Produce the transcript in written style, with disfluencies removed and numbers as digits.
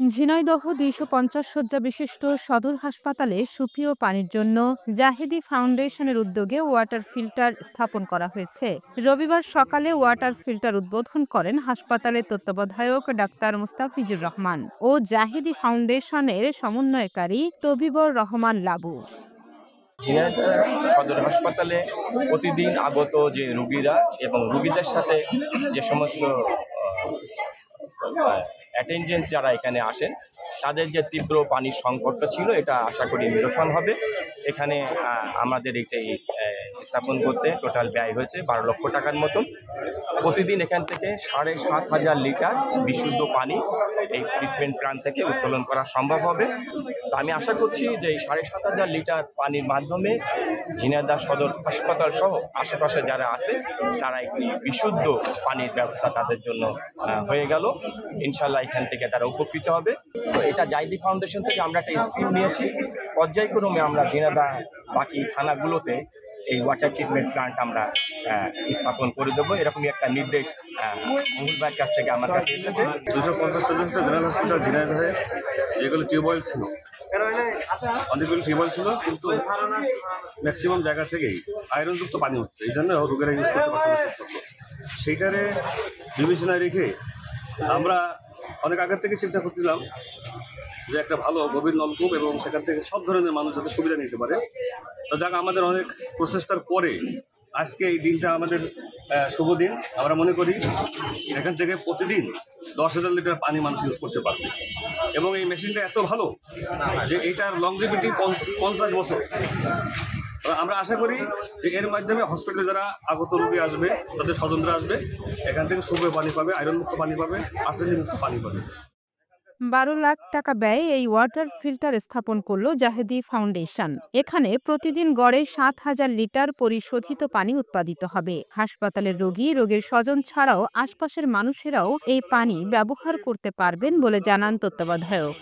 ঝিনাইদহ ২৫০ শয্যা বিশিষ্ট সদর হাসপাতালে সুপেয় পানির জন্য জাহেদি ফাউন্ডেশনের উদ্যোগে ওয়াটার ফিল্টার স্থাপন করা হয়েছে। রবিবার সকালে ওয়াটার ফিল্টার উদ্বোধন করেন হাসপাতালের তত্ত্বাবধায়ক ডাক্তার মুস্তাফিজুর রহমান ও জাহেদি ফাউন্ডেশনের সমন্বয়কারী তবিবর রহমান লাবু। ঝিনাইদহ সদর হাসপাতালে প্রতিদিন আগত যে রোগীরা এবং রোগীদের সাথে যে সমস্ত অ্যাটেন্ডেন্স যারা এখানে আসেন তাদের যে তীব্র পানির সংকটটা ছিল এটা আশা করি নিরসন হবে। এখানে আমাদের এটাই স্থাপন করতে টোটাল ব্যয় হয়েছে ১২ লক্ষ টাকার মতো। প্রতিদিন এখান থেকে ৭,৫০০ লিটার বিশুদ্ধ পানি এই ট্রিটমেন্ট প্ল্যান্ট থেকে উত্তোলন করা সম্ভব হবে। তো আমি আশা করছি যে এই ৭,৫০০ লিটার পানির মাধ্যমে ঝিনাইদহ সদর হাসপাতাল সহ আশেপাশে যারা আছে তারা একটি বিশুদ্ধ পানির ব্যবস্থা তাদের জন্য হয়ে গেল। ইনশাল্লাহ এখান থেকে তারা উপকৃত হবে। তো এটা জাহেদি ফাউন্ডেশন থেকে আমরা একটা স্কিম নিয়েছি, পর্যায়ক্রমে আমরা ঝিনাইদহ বাকি থানাগুলোতে এই ওয়াটার ট্রিটমেন্ট প্ল্যান্ট আমরা স্থাপন করে দেবো, এরকমই একটা নির্দেশ মঙ্গল ভাইয়ের কাছ থেকে আমার কাছে এসেছে। 250-40টা জেনারেল হসপিটাল ঝিনাইদহে যেগুলো টিউবওয়েল ছিল, অনেকগুলো টিউবওয়েল ছিল, কিন্তু ম্যাক্সিমাম জায়গা থেকেই আয়রনযুক্ত পানি হচ্ছে, এই জন্য রোগীরা ইউজ করতে পারছে না। সেইটারে বিবেচনায় রেখে আমরা অনেক আগের থেকে চিন্তা করছিলাম যে একটা ভালো গভীর নলকূপ এবং সেখান থেকে সব ধরনের মানুষ যাতে সুবিধা নিতে পারে। তো যাক, আমাদের অনেক প্রচেষ্টার পরে আজকে এই দিনটা আমাদের শুভ দিন। আমরা মনে করি এখান থেকে প্রতিদিন 10,000 লিটার পানি মানুষ ইউজ করতে পারবে এবং এই মেশিনটা এত ভালো যে এইটার লংজিভিটি 50 বছর। আমরা আশা করি যে এর মাধ্যমে হসপিটালে যারা আগত রোগী আসবে, তাদের স্বজনরা আসবে, এখান থেকে সুপেয় পানি পাবে, আয়রনমুক্ত পানি পাবে, আর্সেনিকমুক্ত পানি পাবে। ১২ লাখ টাকা ব্যয়ে এই ওয়াটার ফিল্টার স্থাপন করল জাহেদি ফাউন্ডেশন। এখানে প্রতিদিন গড়ে ৭,০০০ লিটার পরিশোধিত পানি উৎপাদিত হবে। হাসপাতালের রোগী, রোগীর স্বজন ছাড়াও আশপাশের মানুষেরাও এই পানি ব্যবহার করতে পারবেন বলে জানান তত্ত্বাবধায়ক।